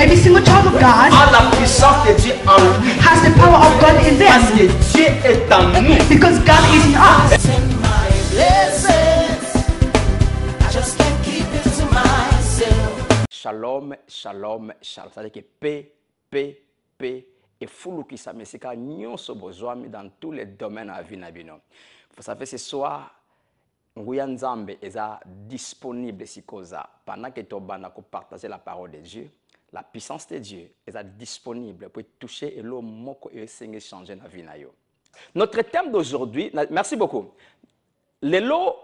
Every single child of God a la puissance de Dieu en lui. has the power of God in Parce them. que Dieu est en nous. Because God is in us. Shalom, shalom, shalom. C'est-à-dire que paix et fulu qui s'amèsika nyonso bozwami dans tous les domaines à vie na bino. Vous savez, ce soir, Nguya Nzambe est disponible si koza. Pendant que tu vas partager la parole de Dieu, la puissance de Dieu est disponible pour toucher et l'homme moko et changer la vie na yo. Notre thème d'aujourd'hui, merci beaucoup. Lelo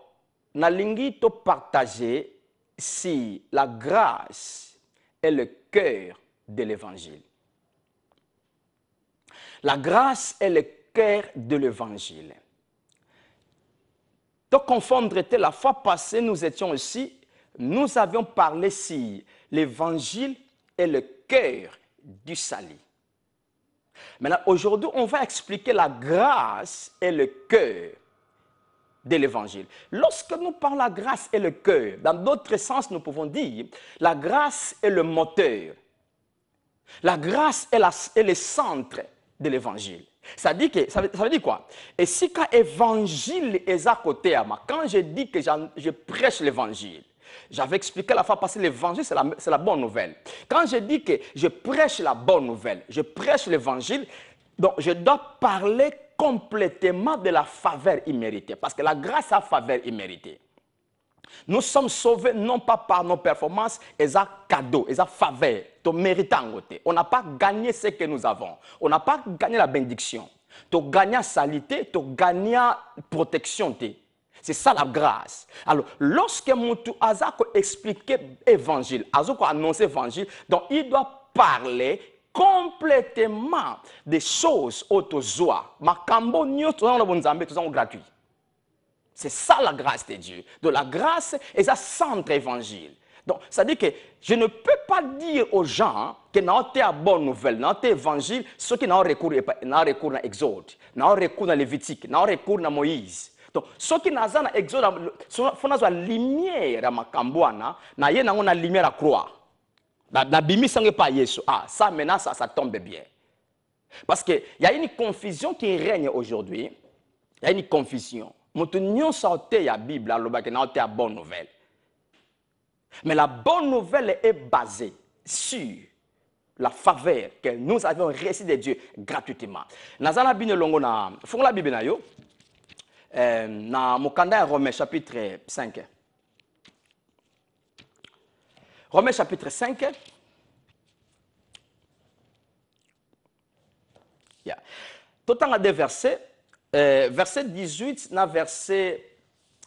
nalingi to partager si la grâce est le cœur de l'évangile. La grâce est le cœur de l'évangile. Donc, conforme traité, la fois passée, nous étions ici, nous avions parlé si l'évangile est le cœur du salut. Maintenant, aujourd'hui, on va expliquer la grâce et le cœur de l'évangile. Lorsque nous parlons de la grâce et le cœur, dans d'autres sens, nous pouvons dire la grâce est le moteur. La grâce est le centre de l'évangile. Ça veut dire quoi? Et si quand l'évangile est à côté à moi, quand je dis que je prêche l'évangile, j'avais expliqué la fois passée, l'évangile c'est la bonne nouvelle. Quand je dis que je prêche la bonne nouvelle, je prêche l'évangile, donc je dois parler complètement de la faveur imméritée. Parce que la grâce a faveur imméritée. Nous sommes sauvés non pas par nos performances, et un cadeau, et un faveur, to méritant. On n'a pas gagné ce que nous avons. On n'a pas gagné la bénédiction. Tu as gagné la salité, tu as gagné la protection. C'est ça la grâce. Alors, lorsque mon a expliqué l'évangile, a annoncé l'évangile, donc il doit parler complètement des choses autozoa. Makambo nyo to na bonzambe to gratuit. C'est ça la grâce de Dieu. De la grâce et ça centre évangile. Donc, ça dit que je ne peux pas dire aux gens que nous avons une bonne nouvelle, nous avons un évangile, ceux qui n'ont recours à Exode, n'ont recours à Lévitique, n'ont recours à Moïse. Donc, ceux qui n'ont pas Exode, il faut la lumière à Makambouana, il y a une lumière à croix. La bimi sangue pas Yesu. Ah, ça maintenant ça tombe bien. Parce que il y a une confusion qui règne aujourd'hui. Il y a une confusion. Nous sortez la Bible, la bonne nouvelle. Mais la bonne nouvelle est basée sur la faveur que nous avons reçue de Dieu gratuitement. Nous avons la Bible dans Mokanda Romains chapitre 5. Romains chapitre 5. Yeah. Tout le temps, des versets. Verset 18 na verset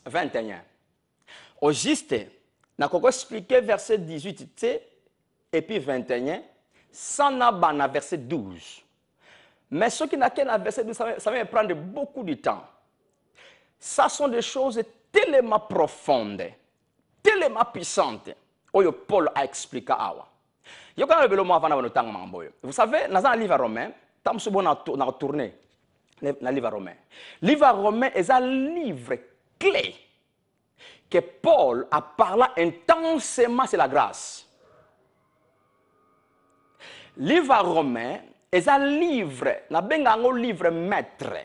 21. Au juste, na koko expliquer verset 18 et puis 21, sans na verset 12. Mais ce qui n'a qu'un verset 12, ça va me prendre beaucoup de temps. Ça sont des choses tellement profondes, tellement puissantes. Oyo Paul a expliqué awa. Vous savez, dans un livre romain, tam subo na tourner. Le livre romain. Le livre romain est un livre clé que Paul a parlé intensément sur la grâce. Le livre romain est un livre, un livre maître,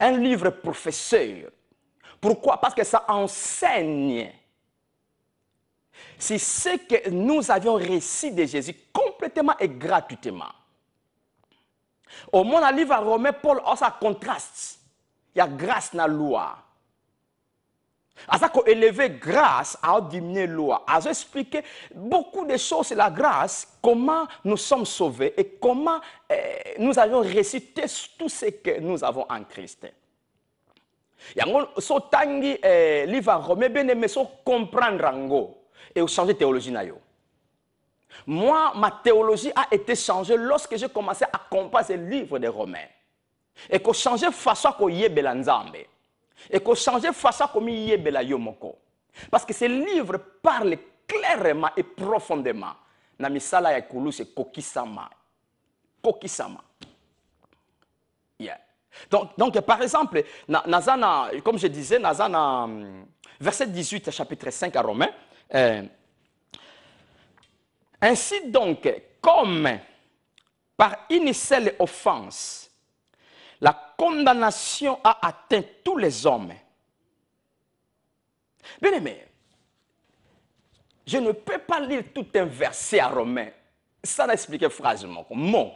un livre professeur. Pourquoi? Parce que ça enseigne. C'est ce que nous avions reçu de Jésus complètement et gratuitement. Au moins, dans le livre romain, Paul a ça contraste. Il y a grâce dans la loi. À ça qu'on élevé grâce à diminuer la loi. À ça expliquer beaucoup de choses sur la grâce, comment nous sommes sauvés et comment nous avons reçu tout ce que nous avons en Christ. Il y a un livre romain, bien aimé, so comprendre et changer de théologie. Moi, ma théologie a été changée lorsque j'ai commencé à comprendre ce livre des Romains. Et que changer de façon qu'on y ait Nzambe. Et que changer de façon qu'on y ait Yomoko. Parce que ce livre parle clairement et profondément. Na misala ya kulu c'est kokisama. Kokisama. Yeah. Donc par exemple, comme je disais, verset 18 chapitre 5 à Romains, Ainsi donc, comme par une seule offense, la condamnation a atteint tous les hommes. Bien aimé, je ne peux pas lire tout un verset à Romains sans expliquer phrasement. Mon.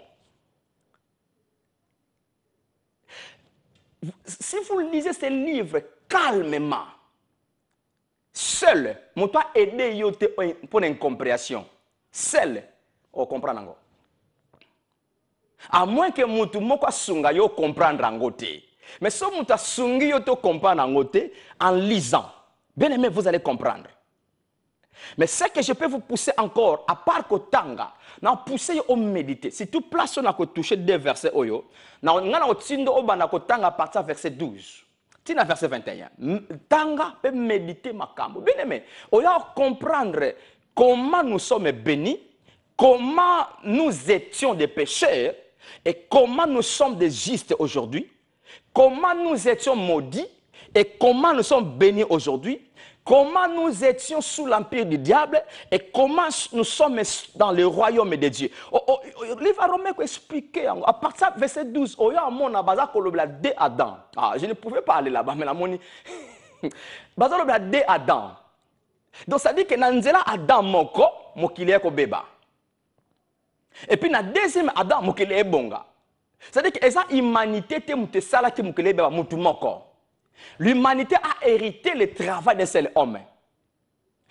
Si vous lisez ces livres calmement, seul, je dois aider pour une compréhension. Seul, on comprend encore. À moins que mutu moko sunga yo comprendre en côté. Mais si mutu sungi yo to comprendre en côté en lisant, bien aimé, vous allez comprendre. Mais ce que je peux vous pousser encore, à part que tanga, na pousser au méditer. Si tout place on a touché deux versets oyo, na ngana otindo obana ko tanga à partir verset 12. Tina verset 21. Tanga peut méditer makambo. Bien aimé, on va comprendre comment nous sommes bénis, comment nous étions des pécheurs et comment nous sommes des justes aujourd'hui, comment nous étions maudits et comment nous sommes bénis aujourd'hui, comment nous étions sous l'empire du diable et comment nous sommes dans le royaume de Dieu. Le livre Romain expliqué à partir du verset 12, il y a un monde de Adam. Ah, je ne pouvais pas aller là-bas, mais la moni. De Adam. Donc ça dit que dans Adam moko mokile ko beba. Et puis dans deuxième Adam mokile e bonga. C'est-à-dire que esa humanité te mute sala ki mokile beba mutu moko. L'humanité a hérité le travail d'un seul homme.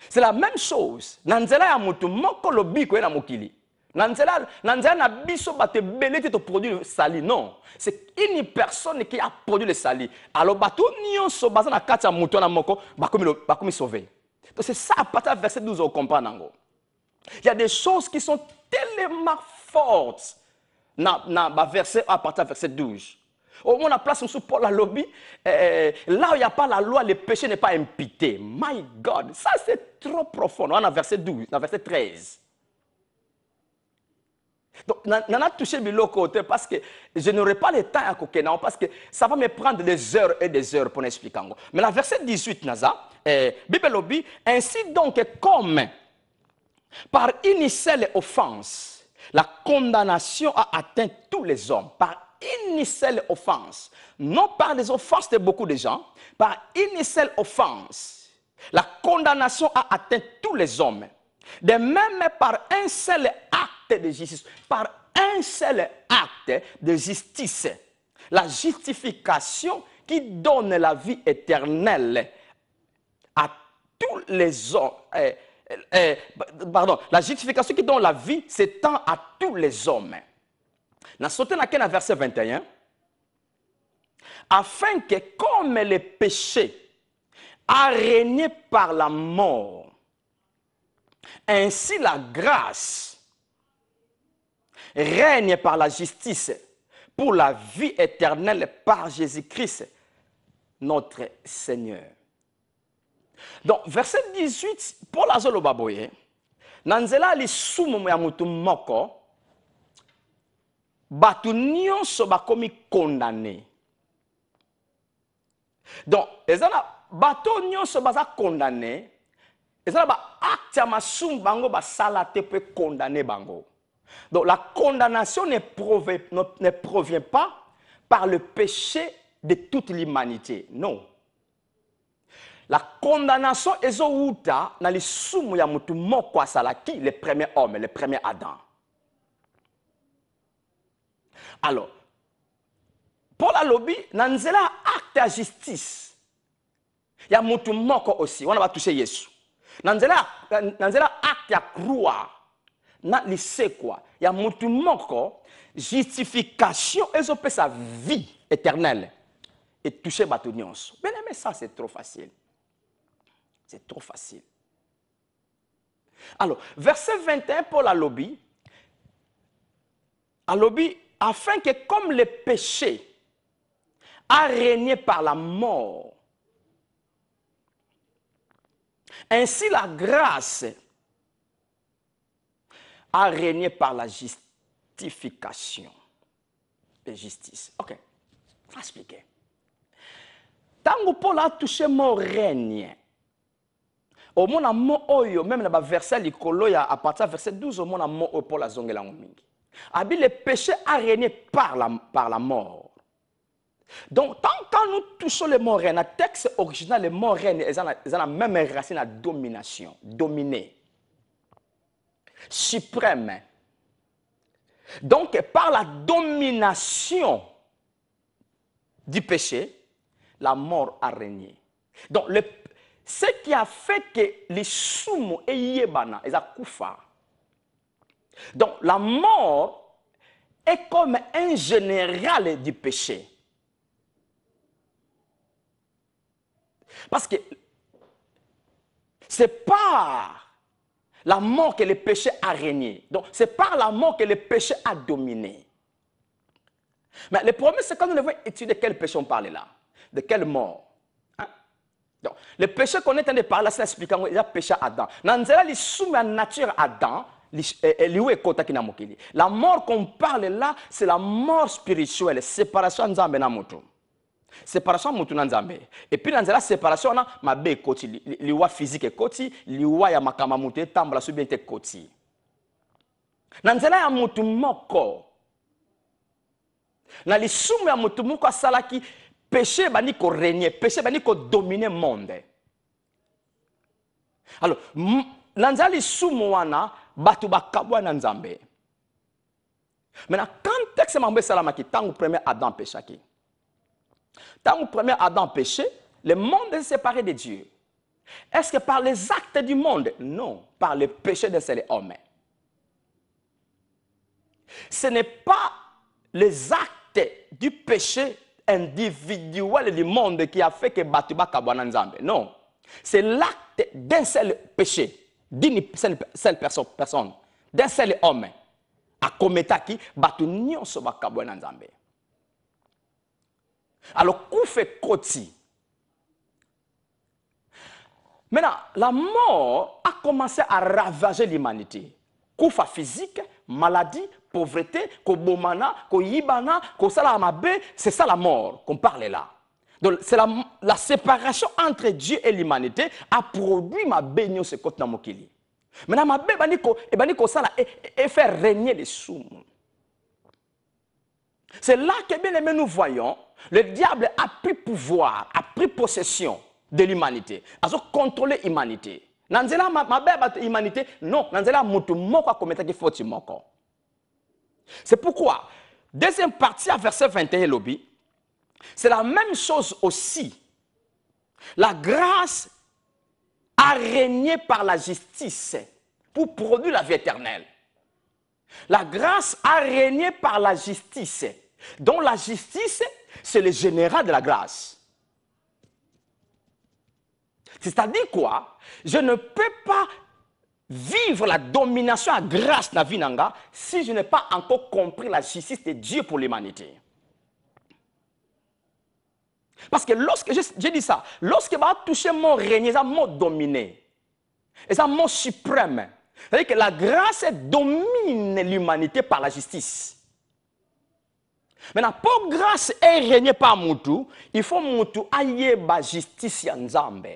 C'est la même chose. Nanzela ya mutu moko lobi ko na mokili. Nanzela na biso bate belete to produire sali. Non, c'est une personne qui a produit le sali. Alors bato nyonso baza na kati ya mutu na moko bakomi sauver. Donc c'est ça à partir du verset 12 on comprend nango. Il y a des choses qui sont tellement fortes dans verset à partir du verset 12. Au moins, la place sous Paul à lobby, là où il n'y a pas la loi, le péché n'est pas imputé. My God, ça c'est trop profond. On a verset 12, dans verset 13. Donc, on a touché le côté parce que je n'aurai pas le temps à coquer, parce que ça va me prendre des heures et des heures pour expliquer. Mais la verset 18, Naza, Bible lobby, ainsi donc comme par une seule offense, la condamnation a atteint tous les hommes. Par une seule offense, non par les offenses de beaucoup de gens, par une seule offense, la condamnation a atteint tous les hommes. De même par un seul acte de justice, par un seul acte de justice, la justification qui donne la vie éternelle à tous les hommes. La justification qui donne la vie s'étend à tous les hommes. Dans le verset 21, afin que comme le péché a régné par la mort, ainsi la grâce règne par la justice pour la vie éternelle par Jésus-Christ, notre Seigneur. Donc, verset 18, Paul Azolo Baboye, Nanzela li sumu ya mutu moko, batu nyonso bakomi condamné. Donc, ezana bato nyonso baza condamné, ezana ba acte ya masumu bango basala te pe condamné bango. Donc, la condamnation ne provient pas par le péché de toute l'humanité. Non. La condamnation est outa na lisumu ya mutu moko asalaki, le premier homme, le premier Adam. Alors, Paul a lobby, nanzela acte de justice. Il y a mutu moko aussi, on va toucher Yesu. Nanzela acte ya croix. Na lise quoi? Il y a mutu moko justification et sa vie éternelle. Et toucher batonions. Bien aimé, ça c'est trop facile. C'est trop facile. Alors, verset 21, Paul a lobby, afin que comme le péché a régné par la mort, ainsi la grâce a régné par la justification. Et justice. Ok, je vais expliquer. Tant que Paul a touché mon règne, Au moins, un mot oyo, même dans le verset likolo, à partir du verset 12, au moins, un mot oyo pour la zongue la mingi. Abi, le péché a régné par la mort. Donc, quand nous touchons le mot règne, le texte original, le mot règne, ils ont la même racine à domination, dominer, suprême. Donc, par la domination du péché, la mort a régné. Donc, ce qui a fait que les soumous et yébana, ils ont koufa. Donc, la mort est comme un général du péché. Parce que c'est par la mort que le péché a régné. Donc, c'est par la mort que le péché a dominé. Mais le problème, c'est quand nous devons étudier de quel péché on parle là. De quelle mort. Hein? Donc, le péché qu'on est en train de parler, c'est l'explication, il y a péché Adam. Dans la soumis à la nature Adam, la mort qu'on parle là, c'est la mort spirituelle, séparation de Nzambe na mutu. Séparation mutu na Nzambe. Et puis dans la séparation, na mabe koti, liwa physique koti, liwa ya makama mutu tambla subiente koti. Dans la ya mutu moko. Na lisumu ya mutu moko salaki péché bani ko régner, péché bani ko dominer monde. Alors, dans lisumu wana batu bakabwa na Nzambe. Maintenant, quand texte mambe salamaki tangu premier Adam péchaki. Tangu premier Adam péché, le monde est séparé de Dieu. Est-ce que par les actes du monde? Non, par le péché de ces hommes. Ce n'est pas les actes du péché individuel du monde qui a fait que batu bakabwa na Nzambe. Non, c'est l'acte d'un seul péché. D'une seule personne, d'un seul homme, a commetaki batu nyonso bakabwa na Nzambe. Alors, kou fait koti. Maintenant, la mort a commencé à ravager l'humanité. Koufa physique, maladie, pauvreté, kobomana, koyibana, kosalamabe, c'est ça la mort qu'on parle là. Donc, c'est la séparation entre Dieu et l'humanité a produit ma bénio ce côté dans mokili. Maintenant, ma bénio et faire régner les soumous. C'est là que bien aimé nous voyons, le diable a pris pouvoir, a pris possession de l'humanité, a contrôlé l'humanité. Nanzela ma humanité, non, nanzela mutu moko a commettre qui faut moko. C'est pourquoi, deuxième partie à verset 21 lobby, c'est la même chose aussi. La grâce a régné par la justice pour produire la vie éternelle. La grâce a régné par la justice. Donc la justice, c'est le général de la grâce. C'est-à-dire quoi? Je ne peux pas vivre la domination à grâce de la vie nanga si je n'ai pas encore compris la justice de Dieu pour l'humanité. Parce que lorsque, j'ai dit ça, lorsque va toucher mon règne, ça mot dominé, et ça mot suprême, c'est-à-dire que la grâce domine l'humanité par la justice. Maintenant, pour grâce est régnée par Moutou, il faut Moutou aille la justice en Nzambe.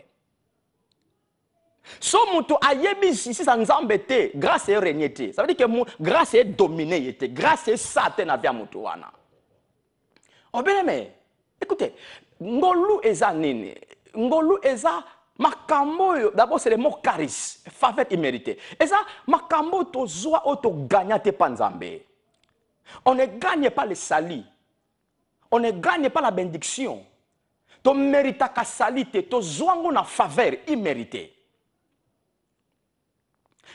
Si Moutou aille la justice en Nzambe, grâce est régnée. Ça veut dire que grâce est dominée, grâce est Satan avec Moutou. Oh bien aimé, écoutez, Ngolu eza nini, Ngolu eza makambo, d'abord c'est le mot charis, faveur immérité. Eza makambo to zoa auto gagnate pa Nzambe. On ne gagne pas le salut. On ne gagne pas la bénédiction. Tu mérites ta salité, tu as une faveur imméritée.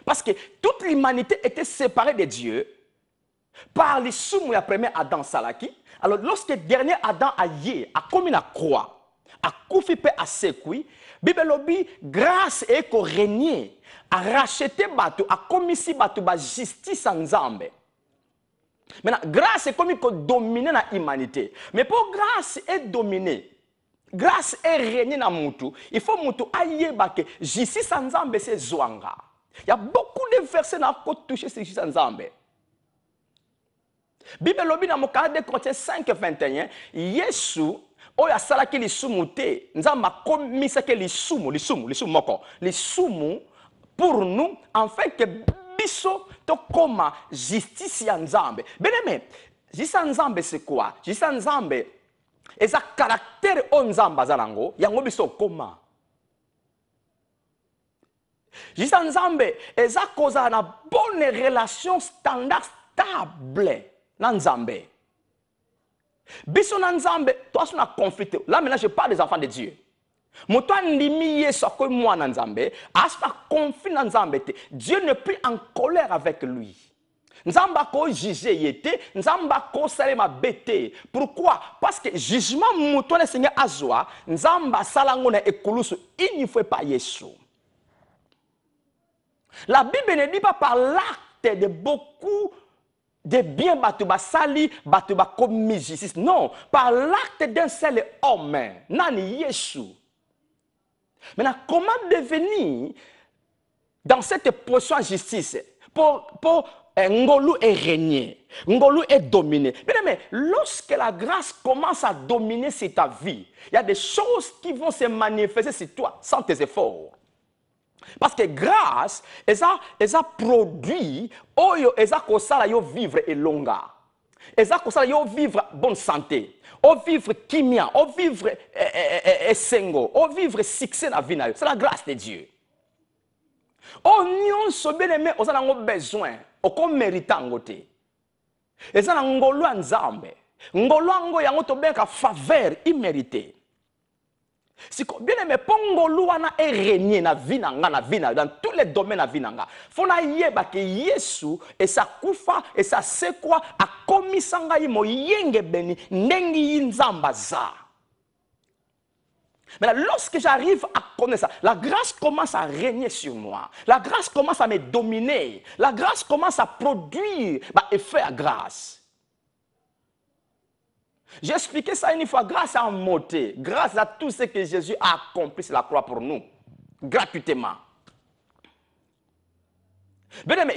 Parce que toute l'humanité était séparée de Dieu par les soumous à premier Adam Salaki. Alors lorsque le dernier Adam a commis la croix, a koufi pe a sekoui, Bible lobi grâce et ko régner, a racheté bateau, a commis si bateau ba justice en Nzambe. Maintenant, grâce est comme il dominer l'humanité. Mais pour grâce est dominer, grâce est régner dans Moutou, il faut Moutou aille que justice en Nzambe c'est Zwanga. Il y a beaucoup de versets dans le toucher sur justice en Nzambe. Bible lobi dans mon cas de Corinthiens 5, 21, Yesu oyo asalaki lisumu te nzambe akomisaki lisumu moko lisumu pour nous afin que biso tokoma justice ya nzambe. Bien-aimé, justice ya nzambe c'est quoi? Justice ya nzambe eza caractère o nzambe aza nango yango biso koma. Justice ya nzambe eza kozala na bonne relation standard stable na nzambe. Biso na nzambe, toi on a conflit. Là maintenant je parle des enfants de Dieu. Moto andimi Yesu akoy mwana nzambe, aspa conflit na nzambe te. Dieu n'est plus en colère avec lui. Nzamba ko juger yete, nzamba ko salema bete. Pourquoi? Parce que jugement moto na Seigneur azwa, nzamba salango na ekulusu, il ne faut pas Yesu. La Bible ne dit pas par l'acte de beaucoup de bien batuba sali, batuba commis justice. Non, par l'acte d'un seul homme, Nani Yesu. Maintenant, comment devenir dans cette position de justice pour Ngolu est régné, Ngolu est dominé. Mais lorsque la grâce commence à dominer sur ta vie, il y a des choses qui vont se manifester sur toi sans tes efforts. Parce que grâce, eza produit, oyo eza kosala yo vivre elonga. Eza kosala yo vivre bonne santé. O vivre kimia, o vivre esengo, o vivre succès na vie na yo. C'est la grâce de Dieu. O nyonso bien-aimé, oza nango besoin, oko mérita ngo te. Eza na ngolo ya nzambe. Ngolo yango yango tobenga faveur imméritée. Si bien aimé pongolo wana est régné na vie na dans tous les domaines na vie nanga. Fona yeba ke Yesu et sa kufa et sa sekwa a commis sanga mo yenge beni ndengi nzamba za. Mais lorsque j'arrive à connaître ça, la grâce commence à régner sur moi. La grâce commence à me dominer. La grâce commence à produire effet à grâce. J'ai expliqué ça une fois, grâce à un moté, grâce à tout ce que Jésus a accompli sur la croix pour nous, gratuitement. Bien-aimé,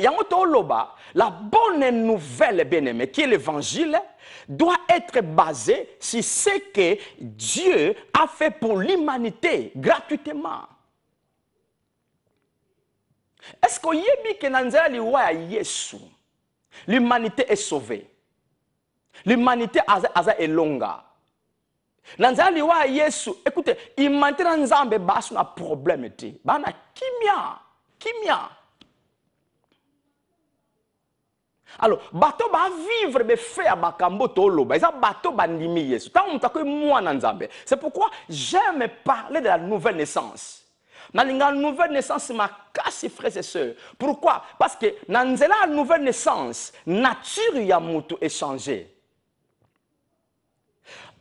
la bonne nouvelle, bien-aimé, qui est l'évangile, doit être basée sur ce que Dieu a fait pour l'humanité, gratuitement. Est-ce que l'humanité est sauvée? L'humanité est longa. Nanzali wa Yesu, écoutez, l'humanité nanzambe basu na problème te. Bana kimia. Alors, bato ba vivre be faire bakambo to loba. Eza bato bandimi Yesu. Tant on takoy moi nanzambe. C'est pourquoi j'aime parler de la nouvelle naissance. Dans la nouvelle naissance, ma casse, frères et sœurs. Pourquoi? Parce que dans la nouvelle naissance, nature ya mutu est changée.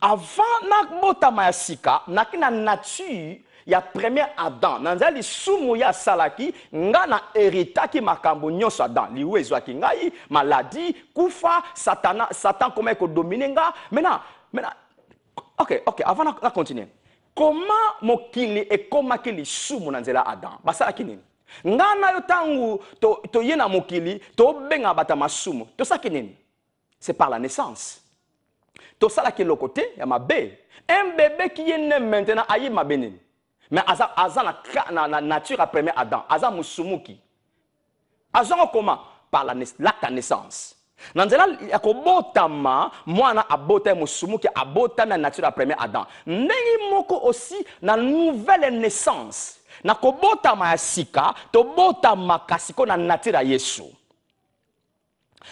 Avant na botama ya sika, na nature ya premier Adam. Nanzali sumu ya salaki, nga na héritaki makambo nyonso Adam. Liwe ezwaki ngai, maladie, kufa, Satan comment ko dominer nga. Maintenant, ok, avant na continuer. Comment mokili et comment kili sumu nanzela Adam? Basalaki nini? Nga na yo tangu to yena mokili, to benga batama sumu. To saki nini? C'est par la naissance. Tout ça là qui est le côté, il y a ma bé. Un bébé qui est né maintenant, aïe ma bénin. Mais Aza la nature a premier Adam. Aza musumuki. Aza comment? Par la naissance. Nanzela yakobotama mwana abota musumuki abota na nature a premier Adam. Ndenge moko aussi na nouvelle naissance. Na kobotama ya sika, to botama kasiko na nature ya Yesu.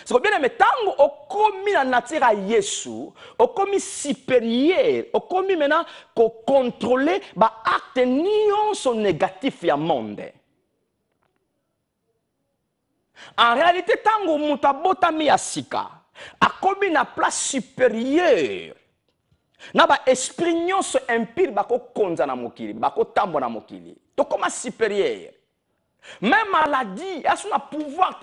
C'est bien aimé, tango au commis la nature à Yesu, au commis supérieur, au commis maintenant qu'on contrôle, acte nion son négatif ya monde. En réalité, tango mutabota mi asika, a commis na place supérieure. Na ba esprit nion so empire bako konza na mokili, bako tambo na mokili. To comme supérieur. Même maladie, il y a un pouvoir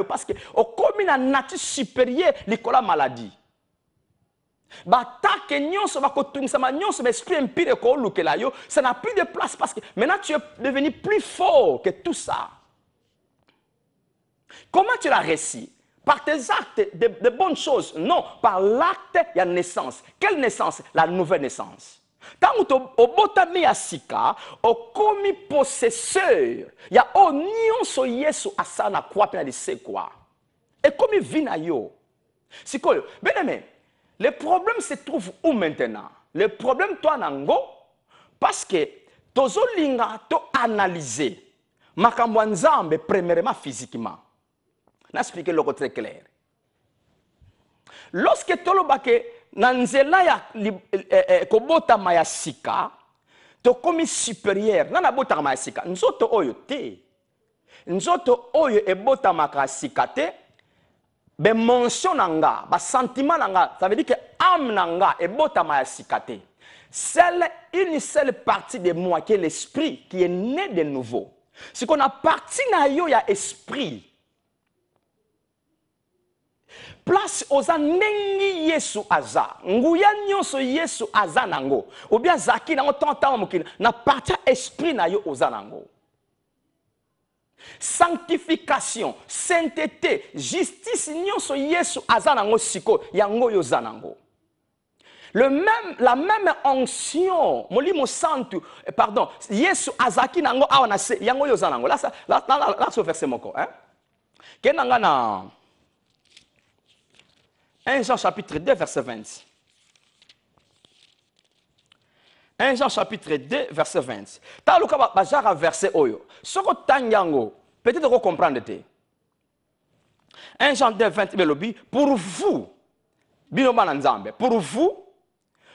parce que au commis la nature supérieure, l'école maladie. Ça n'a plus de place parce que maintenant tu es devenu plus fort que tout ça. Comment tu l'as réussi? Par tes actes, de bonnes choses. Non, par l'acte, il y a naissance. Quelle naissance? La nouvelle naissance. Tant que au botami asika, au commis possesseur, il y a au nion so yesu asana quoi pena de c'est quoi. Et comme il vit na yo. C'est quoi? Bien aimé, le problème se trouve où maintenant? Le problème toi nango, parce que tozo linga to analyser makambo nzambe premièrement physiquement. N'explique le très clair. Lorsque tolobake nanzela ya kobota maya sika to komi supérieur nana bota maya sika nzoto oyo te nzoto oyo ebota maka sika te be mention nanga ba sentiment nanga ça veut dire que âme nanga ebota maya sika te une seule partie de moi qui est l'esprit qui est né de nouveau ce qu'on a parti na yo ya esprit. Place aux anengi Yesu aza. Nguya nyonso Yesu aza nango. Ou bien zaki nango tanta mokina na partia esprit na yo oza nango. Sanctification, sainteté, justice nyonso Yesu aza nango siko yango yo za nango. La même onction, molimo santu, pardon, Yesu azaki nango awana se yango yo za nango. Là ce verset moko, hein. Kenanga na 1 Jean chapitre 2, verset 20. 1 Jean chapitre 2, verset 20. T'as le cas de verset oyo. Ce que tanyango, peut-être qu'on comprendre. 1 Jean 2, 20, pour vous, pour vous,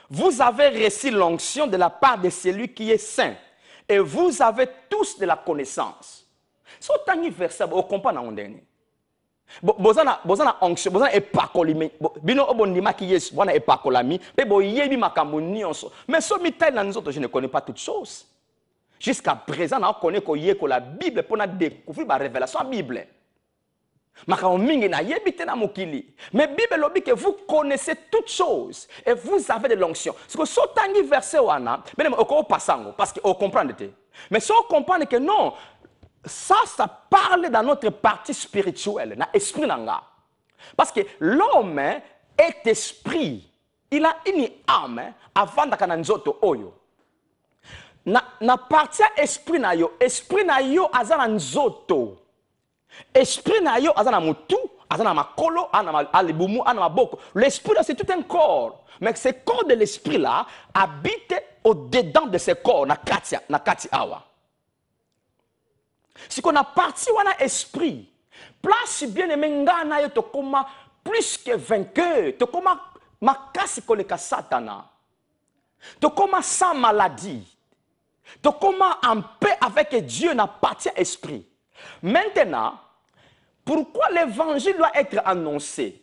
vous avez reçu l'onction de la part de celui qui est saint. Et vous avez tous de la connaissance. Ce que verset, on comprend dans le bozana onction bozana epakolimi bino obondima ki Yesu bwana epakolami pe boyebi makambo nyonso mais so mitai na nzoto je ne connais pas toutes choses jusqu'à présent na connais ko yeko la Bible pour na découvrir la révélation Bible makambo mingi na yebite na mokili mais Bible lobi que vous connaissez toutes choses et vous avez de l'onction parce que so tangi verset wana mais oko passango parce que on comprend mais so comprendre que non. Ça parle dans notre partie spirituelle, dans l'esprit nanga. Parce que l'homme est esprit. Il a une âme avant d'être nzoto oyo. Na partie esprit na yo azana nzoto. Esprit na yo azana mutu, azana makolo, azana alibumu, azana maboko. L'esprit c'est tout un corps. Mais ce corps de l'esprit là habite au-dedans de ce corps, na kati awa. Si qu'on a parti wana esprit, place bien aimé ngana yo tokoma plus que vainqueur, tokoma makasi koleka satana, tokoma sans maladie, tokoma en paix avec Dieu na partie esprit. Maintenant, pourquoi l'évangile doit être annoncé?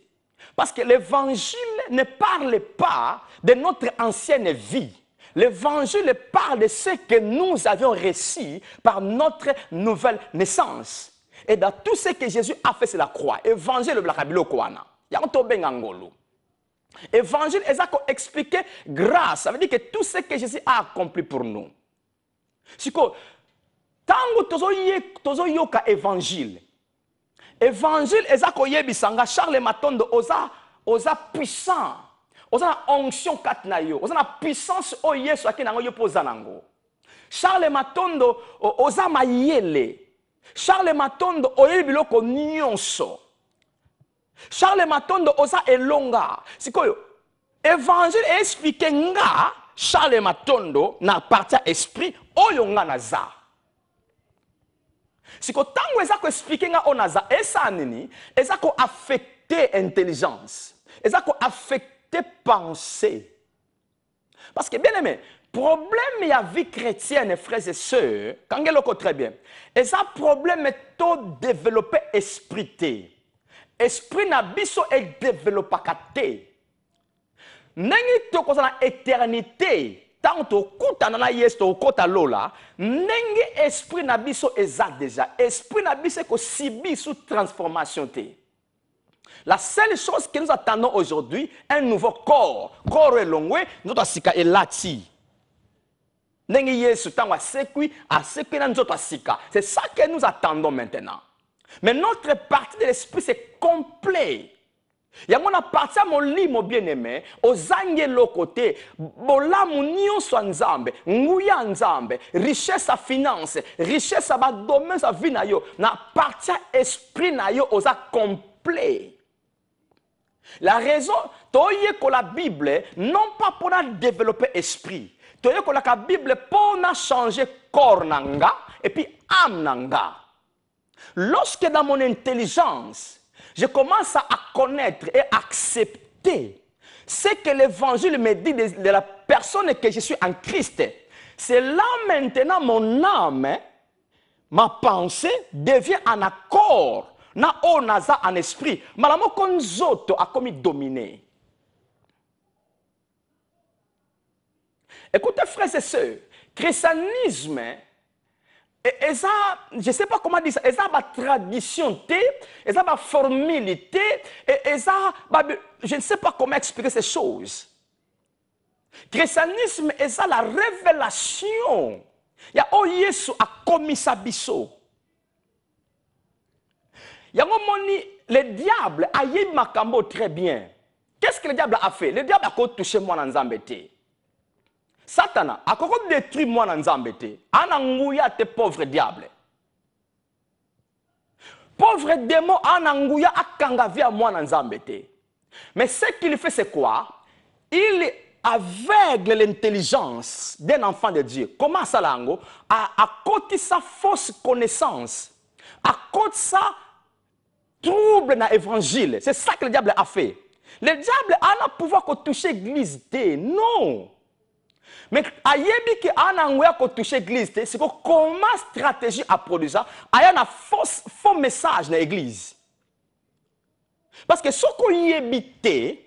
Parce que l'évangile ne parle pas de notre ancienne vie. L'évangile parle de ce que nous avions reçu par notre nouvelle naissance. Et dans tout ce que Jésus a fait sur la croix, évangile de la Kabilo Kouana. Évangile, c'est expliquer grâce. Ça veut dire que tout ce que Jésus a accompli pour nous. C'est que, tant que tu yoka évangile, évangile, c'est Charles Matondo, osa puissant. Oza onction katnayo, oza na puissance o Yesu akina yo poza nango. Charles Matondo oza mayele. Charles Matondo oyebi biloko nyonso. Charles Matondo oza elonga. Sikoyo évangile explique nga Charles Matondo na partie esprit oyo nga naza. Siko tango eza ko explique nga onaza esa nini, eza ko affecter intelligence. Eza ko affecter penser. Parce que bien aimé, problème il y a vie chrétienne, frères et sœurs, quand il est très bien, et ça problème est tout développé esprit. Esprit na biso est développé katé. Nengi to ko na éternité, tant to kuta na Yesu to kota lola, nengi esprit na biso eza déjà. Esprit na biso ko sibi sous transformation té. La seule chose que nous attendons aujourd'hui, un nouveau corps. Corps est long, nous avons sika et lati. C'est ça que nous attendons maintenant. Mais notre partie de l'esprit, c'est complet. Yango na parti à mon lit, mon bien-aimé, aux angelo côté, bola mounion soit nzambe, nguya nzambe, richesse à finance, richesse à domaine sa vie na yo, na parti à esprit na yo, aux a complet. La raison, toye que la Bible, non pas pour développer esprit, toye que la Bible pour changer corps nanga, et puis âme nanga. Lorsque dans mon intelligence, je commence à connaître et accepter ce que l'évangile me dit de la personne que je suis en Christ. C'est là maintenant mon âme, ma pensée devient en accord. Na o naza en esprit. Malamo konzoto a commis dominer. Écoutez frères et sœurs, christianisme, et ça, je ne sais pas comment dire ça, et ça, ma tradition, et ça, ma formalité, et ça, je ne sais pas comment expliquer ces choses. Christianisme, et ça, la révélation. Il y a oh Yesu a commis sa biso. Il y a un moment, le diable a eu Makambo très bien. Qu'est-ce que le diable a fait? Le diable a touché moi dans Zambété. Satana a détruit moi dans Zambété. Anangouya te pauvre diable. Pauvre démon anangouya akangavia moi dans Zambété. Mais ce qu'il fait c'est quoi? Il aveugle l'intelligence d'un enfant de Dieu. Comment ça lango? À côté de sa fausse connaissance. À côté de ça trouble dans l'évangile. C'est ça que le diable a fait. Le diable a le pouvoir de toucher l'église. Non. Mais ayebi que anangoya ko toucher l'église, c'est que comment stratégie à produire ça, aya na faux message dans l'église. Parce que ce qu'on y habite,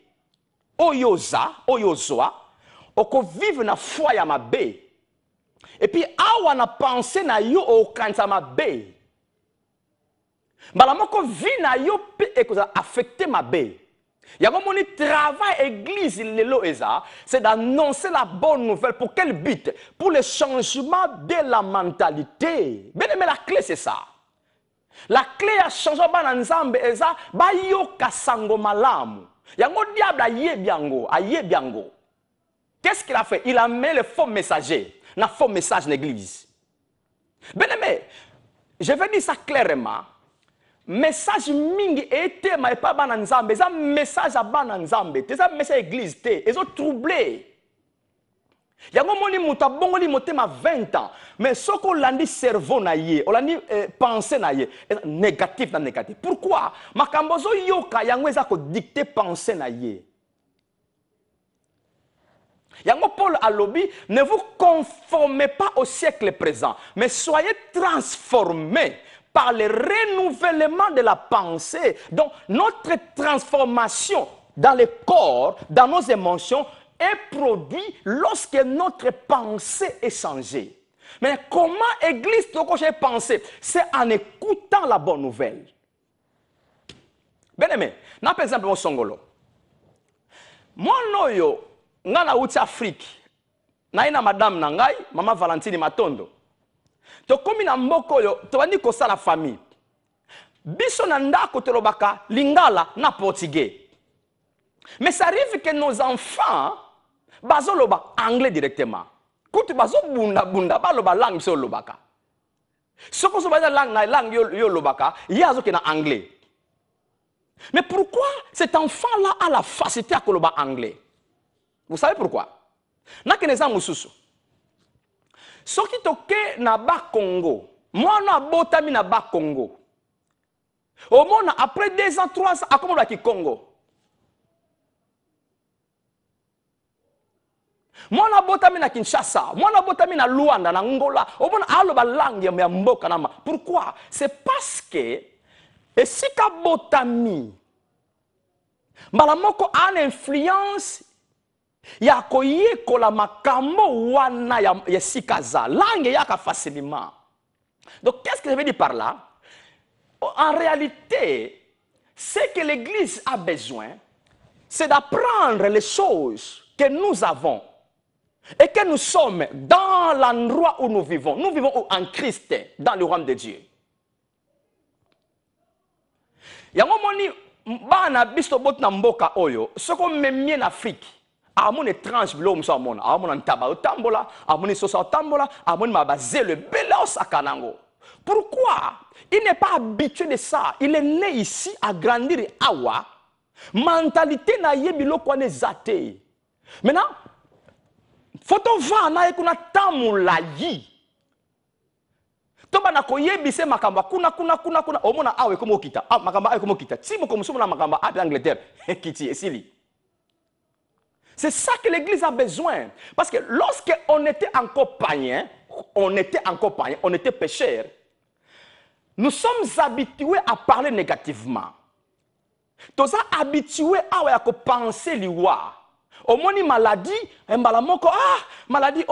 oyoza, oyozoa, oko vivre na foi ya mabe. Et puis awa na pensée na yo o kanza mabe. Malamoko vi na yo pe ekoza affecter mabe. Il y a un travail église, c'est d'annoncer la bonne nouvelle. Pour quel but? Pour le changement de la mentalité. Bien aimé, la clé c'est ça. La clé à changer dans Nzambe, c'est ça. Bayo kasango malamu. Il y a un diable à yebiango. Qu'est-ce qu'il a fait? Il a mis le faux messager. Un faux message dans l'église. Bien aimé, je vais dire ça clairement. Message mingi été mais pas ban nzambe ça message à ban nzambe ça message église té ils ont troublé yango moni muta bongo li motema 20 ans mais soko landi cerveau na ye olandi pensée na ye négatif na négatif pourquoi makambozo yoka yango eza ko dicter pensée na ye yango Paul alobi ne vous conformez pas au siècle présent mais soyez transformés par le renouvellement de la pensée. Donc, notre transformation dans le corps, dans nos émotions, est produite lorsque notre pensée est changée. Mais comment l'Église doit penser? C'est en écoutant la bonne nouvelle. Bien aimé, par exemple, mon Songolo. Moi, noyo, ngana outi Afrique, naina madame nangai, maman Valentine Matondo. To komi na mboko yo to bandi ko sala famille biso na ndako to lobaka lingala na portugais mais ça arrive que nos enfants bazo loba anglais directement kuti bazo bunda ba loba langue so lobaka soko so ba langue yo lobaka yazo ke na anglais mais pourquoi cet enfant là a la facilité à koloba anglais? Vous savez pourquoi? Na keneza mususu soki toke na ba Congo, moi na botami na ba Congo. Au moins après 2 ans, 3 ans, à comment qui Congo? Moi na botami na Kinshasa, moi na botami na Luanda, na Angola. Au moins alo ba langue ya mboka na ma. Pourquoi? C'est parce que et si ka botami malamoko a une influence ya koye kola makambo wana ya sikaza langue ya ka facilement. Donc qu'est-ce que je veux dire par là? En réalité, ce que l'église a besoin, c'est d'apprendre les choses que nous avons et que nous sommes dans l'endroit où nous vivons. Nous vivons en Christ, dans le royaume de Dieu. yango moni bana biso bot na mboka oyo soko memie en Afrique amon étrange bilo muso amona amona ntaba otambola amoni sosa otambola amoni mabaze le bela sakanango. Pourquoi? Il n'est pas habitué de ça. Il est né ici à grandir awa. Mentalité na yebilo kwa ne zate. Maintenant, photo va na ekuna tamula yi. Toba na koyebise makamba kuna omona awe komo kita. Ah makamba awe komo kita. Si mo komuso na makamba a Angleterre kiti esili. C'est ça que l'église a besoin. Parce que lorsqu'on était encore païen, on était pécheurs, nous sommes habitués à parler négativement. Nous sommes habitués à penser liwa. Au moins maladie, maladie,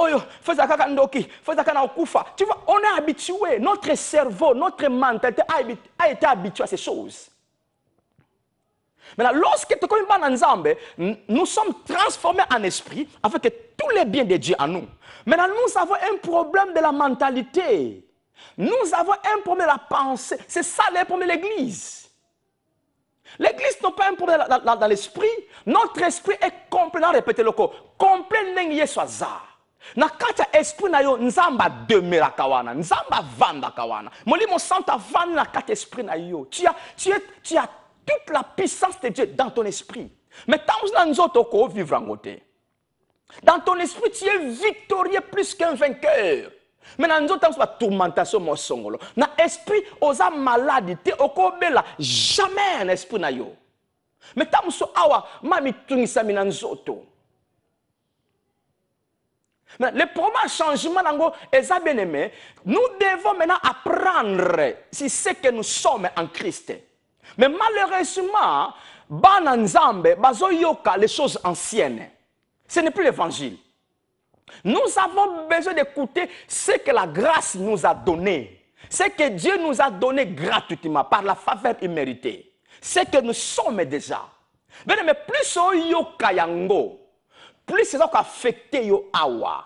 tu vois, on est habitué, notre cerveau, notre mentalité a été habitué à ces choses. Maintenant, lorsque nous sommes transformés en esprit avec tous les biens de Dieu en nous. Maintenant, nous avons un problème de la mentalité. Nous avons un problème de la pensée. C'est ça le problème de l'église. L'église n'a pas un problème dans l'esprit. Notre esprit est complètement répété loco. Complet n'engie soaza. Na kata esprit na yo nzamba demeura kawana, nzamba vanda kawana. Moli mon santa vanda na kata esprit na yo. Tu as toute la puissance de Dieu dans ton esprit. Mais tant que nous autres vivre en côté. Dans ton esprit, tu es victorieux plus qu'un vainqueur. Mais dans nous autres, nous avons tourmentation mon songolo. Dans l'esprit, osa malade, tu es jamais un esprit na yo. Mais tant que awa mami tunisa mina nzoto. Le premier changement est bien aimé. Nous devons maintenant apprendre si c'est que nous sommes en Christ. Mais malheureusement, bananzambe bazoyoka les choses anciennes. Ce n'est plus l'évangile. Nous avons besoin d'écouter ce que la grâce nous a donné. Ce que Dieu nous a donné gratuitement par la faveur imméritée. Ce que nous sommes déjà. Mais plus on yoka yango, plus c'est ça qui affecte yo awa.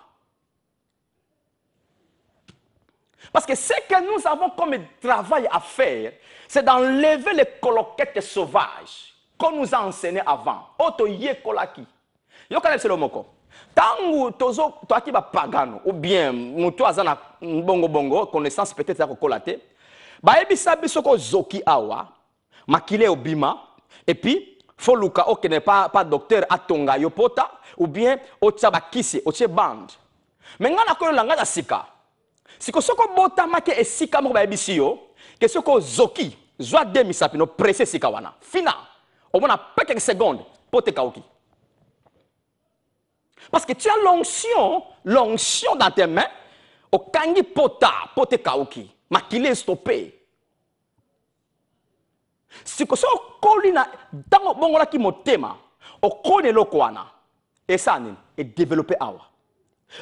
Parce que ce que nous avons comme travail à faire, c'est d'enlever les coloquettes sauvages qu'on nous a enseigné avant. Oto ye kolaki. Yo kanel selo moko. Tangu tozo toaki ba pagano ou bien muto azana bongo connaissance peut-être ko kolate. Ba ebisa biso ko zoki awa, makile obima et puis faut luka o n'est pas docteur atonga yopota ou bien o tsaba kisi o tse band. Mais ngana ko langa da sika. Siko soko bota make esika mo ba ebisi yo, que soko zoki zwa demi sapino pressé sika wana. Fina. Au moins quelques secondes pour te kauki. Parce que tu as l'onction dans tes mains, au kangi pota, pote kauki, makile stoppé. Si que ça kolina dans bongola ki motema, au kone lokwana, et ça est développé awa.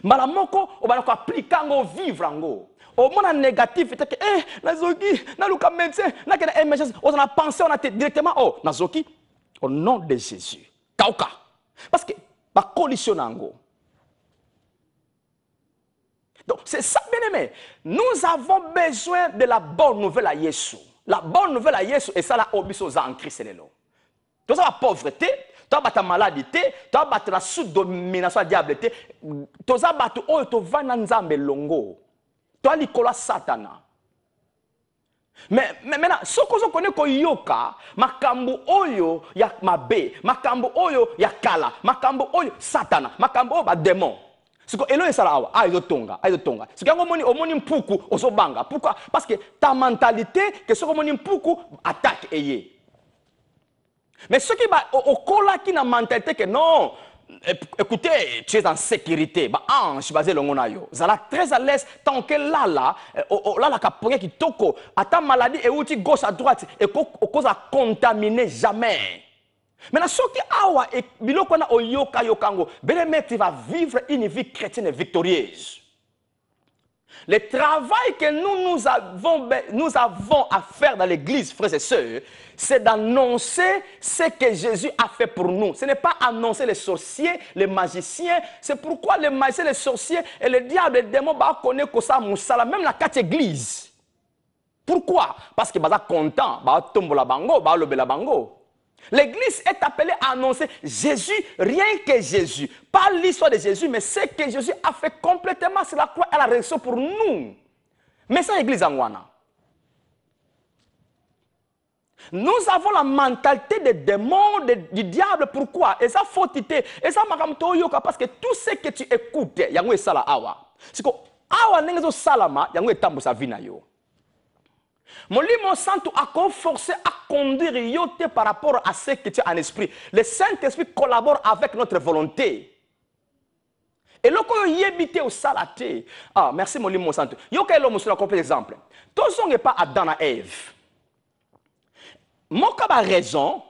Malamoko, on va appliquer ngo vivre ngo. Au monde négatif, nazoki, naluka médecin, nakena émergence, on a pensé, on a été directement, nazoki, au nom de Jésus. Kauka. Parce que ma collision nango. Donc c'est ça bien aimé. Nous avons besoin de la bonne nouvelle à Jésus. La bonne nouvelle à Jésus et ça la obisoza en Christ lelo. Tu as la pauvreté, tu as la maladie, tu as la sous-domination du diable, tu as la nzambe longo. Tu as l'ikola satana. Mais maintenant, ce que je connais comme yoka, makambo oyo ya mabe, makambo oyo ya kala, makambo oyo satana, makambo oyo ba démon. Ce que elo esala awa, ayo tonga. Ce que omoni mpuku osobanga. Pourquoi? Parce que ta mentalité, que ce que omoni mpuku attaque eye. Mais ce qui va au kola qui na mentalité que non. Écoutez, tu es en sécurité. Bah, ange basé le monayo. Zala très à l'aise tant que là, la capoye qui toko, à ta maladie et où tu gauche à droite et cause à contaminer jamais. Maintenant, ce qui awa et biloko na oyoka yokango, ben tu vas vivre une vie chrétienne victorieuse. Le travail que nous avons à faire dans l'église, frères et sœurs, c'est d'annoncer ce que Jésus a fait pour nous. Ce n'est pas annoncer les sorciers, les magiciens. C'est pourquoi les magiciens, les sorciers et les diables, les démons, connaissent que ça, moussala, même la quatre églises. Pourquoi? Parce que baza content, ba tombola bango, ba lobela bango. L'église est appelée à annoncer Jésus, rien que Jésus. Pas l'histoire de Jésus, mais ce que Jésus a fait complètement sur la croix et la résurrection pour nous. Mais ça, l'église en wana. Nous avons la mentalité des démons, du diable. Pourquoi? Et ça faut titer. Et ça m'a yoka parce que tout ce que tu écoutes, yango sala awa. C'est que awa nengezo salama, yango etambo sa vie na yo. Molimo Santo a forcé à conduire yote par rapport à ce que tu as en esprit. Le Saint-Esprit collabore avec notre volonté. Et lorsque vous habitez au salaté, ah merci Molimo Santo. Yoka elo musula comme exemple. Tous on n'est pas Adam et Ève. Moka ba raison,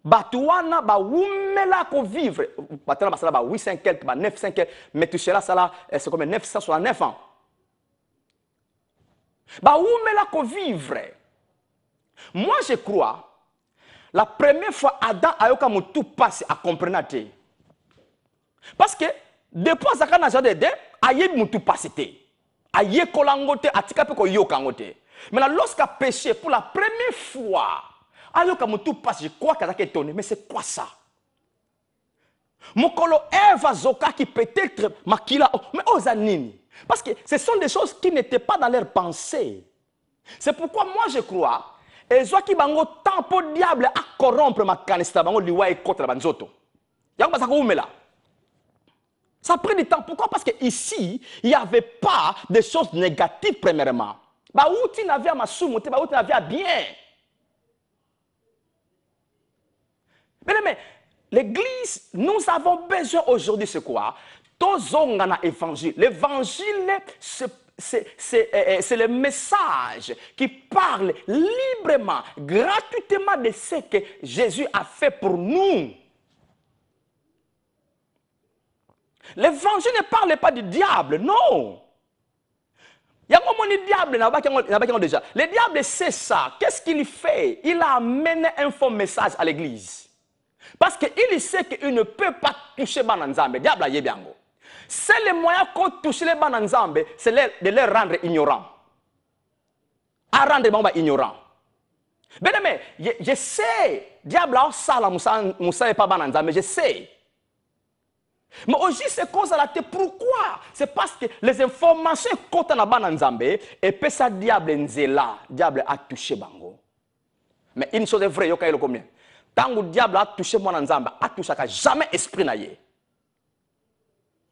batuana ba wumela ko vivre. Batana ba sala ba 800 quelques, ba 900 quelques, mais tu seras ça là, c'est comme 969 ans. Bah où me la vivre. Moi je crois la première fois Adam a eu comme tout passe à comprendre. Parce que depuis ça kana jade de aye mu tout passe té. Aye kolangote atika pe ko yokangote. Mais là lorsqu'il a péché pour la première fois, ayo comme tout passe, je crois qu'il a étonné, mais c'est quoi ça? Mokolo Eva Zoka qui peut-être makila mais ozanini. Parce que ce sont des choses qui n'étaient pas dans leur pensée. C'est pourquoi moi je crois, et soit qui bango temps pour diable à corrompre ma canista bango liwa et contre la banzoto. Yango basako umela. Ça a pris du temps. Pourquoi? Parce que ici, il n'y avait pas de choses négatives premièrement. Bah où tu n'avais à ma soumoute, bah où tu n'avais à bien. Mais l'église, nous avons besoin aujourd'hui, c'est quoi? Évangile. L'évangile, c'est le message qui parle librement, gratuitement de ce que Jésus a fait pour nous. L'évangile ne parle pas du diable, non. Il y a un diable déjà. Le diable, c'est ça. Qu'est-ce qu'il fait? Il a amené un faux message à l'église. Parce qu'il sait qu'il ne peut pas toucher Bananzambe. Diable a yebiango. C'est le moyen qu'on touche les Bananzambe, c'est de les rendre ignorants. À rendre les gens ignorants. Mais je sais, diable a ça la Moussa et pas Bananzambe, je sais. Mais aussi c'est cause à la tête. Pourquoi? C'est parce que les informations qu'on a Bananzambe, et puis ça diable nzela, diable a touché Bango. Mais une chose est vraie, yoka le combien? Tant que le diable a touché Bananzambe, a touché jamais esprit naïe.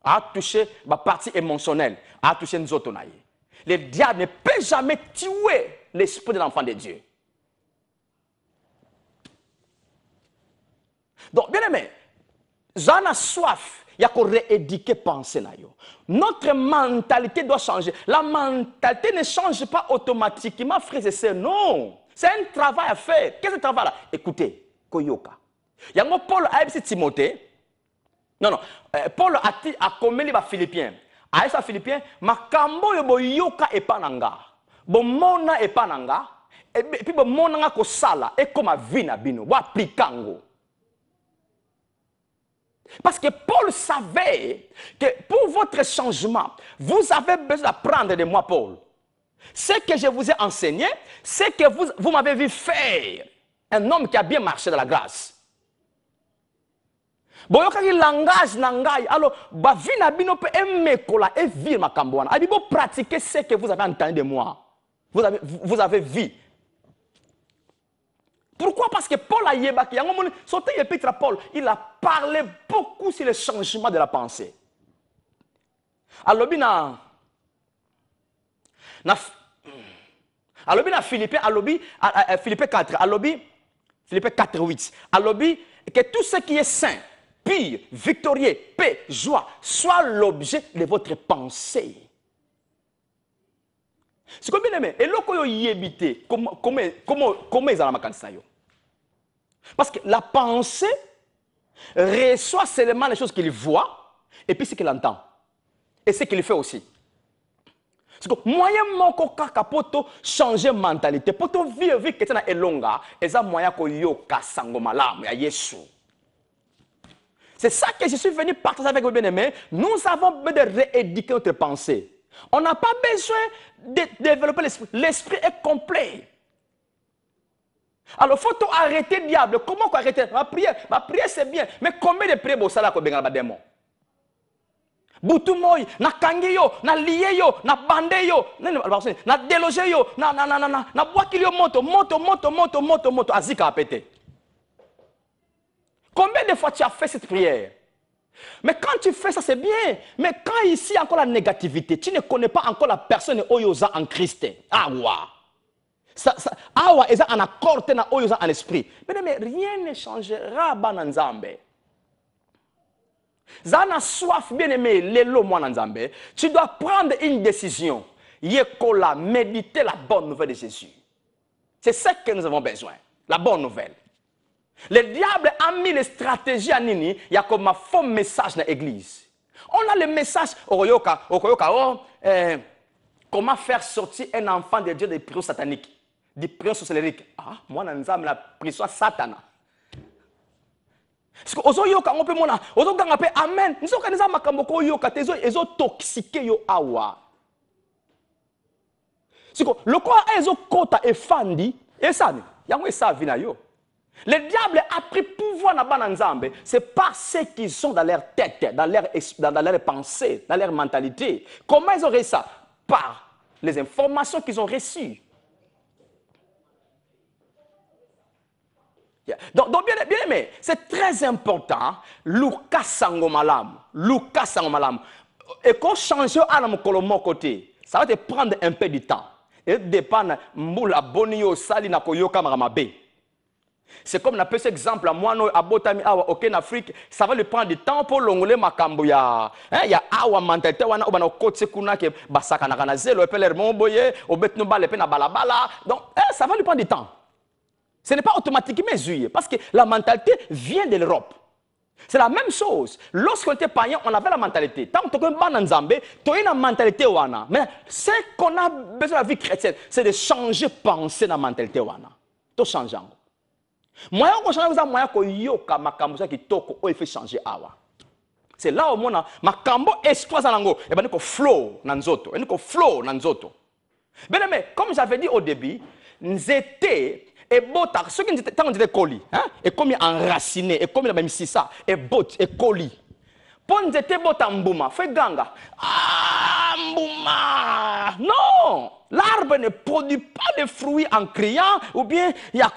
A touché ma partie émotionnelle, a touché nous autres. Le diable ne peut jamais tuer l'esprit de l'enfant de Dieu. Donc, bien aimé, j'en ai soif, il y a qu'on rééduquer penser. Notre mentalité doit changer. La mentalité ne change pas automatiquement, frères et sœurs, non. C'est un travail à faire. Qu'est-ce que ce travail-là? Écoutez, Koyoka. Il y a Paul a dit Timothée. Non. Paul a commis les Philippiens. A dit Philippiens, makambo yo yoka e pananga. Bo mona e pananga. Et puis bo mona ko sala et comme vina bino. Bo applikango. Parce que Paul savait que pour votre changement, vous avez besoin d'apprendre de moi, Paul. Ce que je vous ai enseigné, c'est que vous m'avez vu faire. Un homme qui a bien marché dans la grâce. Bon, il y a un langage nangai. Alors, bavina bino pe emekola e vir makambwana. Abi bo pratiquer ce que vous avez entendu de moi. Vous avez vu. Pourquoi? Parce que Paul a yébaki. Paul, il a parlé beaucoup sur le changement de la pensée. Alors, Philippiens, Philippiens 4, Philippiens 4, 8. Alors, que tout ce qui est saint, pur, victorieux, paix, joie, soit l'objet de votre pensée. C'est comme bien aimé. Et là, quand vous habitez, comment ils ont la yo? Parce que la pensée reçoit seulement les choses qu'il voit et puis ce qu'il entend. Et ce qu'il fait aussi. C'est que moyen moko kaka poto changer mentalité. Poto vivre que tu na elonga, et ça moyen ko yo kasango malamu ya Yesu. C'est ça que je suis venu partager avec vous bien-aimés. Nous avons besoin de rééduquer notre pensée. On n'a pas besoin de développer l'esprit. L'esprit est complet. Alors, il faut arrêter le diable. Comment arrêter? Ma prière c'est bien. Mais combien de prières ça là qu'on a des démons? Butu moy, na kangi yo, na lié yo, na bandé yo, na délogé yo, na boaki yo moto, azika a pété. Combien de fois tu as fait cette prière? Mais quand tu fais ça, c'est bien. Mais quand ici encore la négativité, tu ne connais pas encore la personne oyoza en Christ. Awa. Awa eza en accord na oyoza en esprit. Mais rien ne changera bananzambe. Zana soif bien aimé, lelo moi nanzambe. Tu dois prendre une décision. Yekola, méditer la bonne nouvelle de Jésus. C'est ça que nous avons besoin. La bonne nouvelle. Le diable a mis les stratégies à Nini, il y a comme un faux message dans l'église. On a le message, comment faire sortir un enfant de Dieu des prisons sataniques, des prisons sorcelleries. Ah, moi, dans la prison satana. Parce que ozoyoka on peut mona, ozoganga pe amen. Nzoka neza makambo ko yoka tezo ezo toxique yo awa. Siko loko ezo kota efandi, esani, yango esavi na yo. Le diable a pris pouvoir dans Bananzambe, c'est pas ce qu'ils ont dans leur tête, dans leur pensée, dans leur mentalité. Comment ils ont réussi ça? Par les informations qu'ils ont reçues. Donc bien aimé, c'est très important. Lucas Sangomalam. Et quand change à mon côté, ça va te prendre un peu de temps. Et dépend de bonio sali na koyoka maramabe. C'est comme on cet exemple, moi, à Botami, en Afrique, ça va lui prendre du temps pour l'ongler ma camboya. Il y a awa mentalité, on a côté kuna qui basaka na kanazelo, et puis les boye, au bet no bal, et puis na balabala. Donc, ça va lui prendre du temps. Ce n'est pas automatiquement mesuré, parce que la mentalité vient de l'Europe. C'est la même chose. Lorsqu'on était païen, on avait la mentalité. Tant que tu es en Zambie, tu as une mentalité. Mais ce qu'on a besoin de la vie chrétienne, c'est de changer penser dans la mentalité. Tu changes. Moyen qu'on change ça moyen qu'on yoka makambo ça qui toko o il fait changer awa. C'est là au mona makambo exploit nango et ben ko flow nanzoto, et ko flow nanzoto. Bien mais comme j'avais dit au début, nzete et bota ceux qui tant on disait colis, hein, et comme enraciné et comme la même si ça et bot et colis. Pour nzete bota mbuma, fait ganga. Ah mbuma. Non! L'arbre ne produit pas de fruits en criant ou bien il y a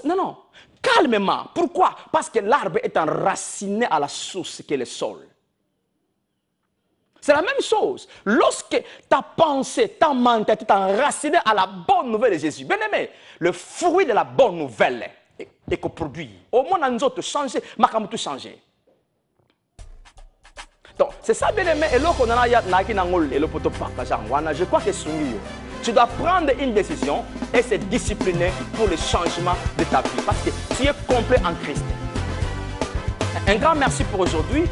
non, non. Calmement. Pourquoi? Parce que l'arbre est enraciné à la source qui est le sol. C'est la même chose. Lorsque ta pensée, ta mentalité est enracinée à la bonne nouvelle de Jésus. Bien aimé, le fruit de la bonne nouvelle est qu'on produit. Au moins, nous autres changer, ma tout changer. Donc, c'est ça, bien aimé, et là, on a je crois que c'est tu dois prendre une décision et se discipliner pour le changement de ta vie. Parce que tu es complet en Christ. Un grand merci pour aujourd'hui.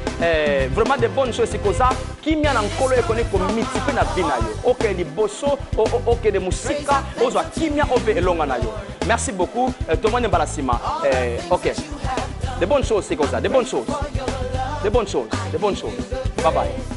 Vraiment de bonnes choses, c'est que ça. Qui m'a en colo et connaît comme multiple na binayo. Ok, les bosso, ok, les musiques, ozo qui m'a obe elonga nayo. Merci beaucoup. Tout le monde est balassima. Ok. De bonnes choses, c'est comme ça. De bonnes choses. De bonnes choses. De bonnes choses. Bye bye.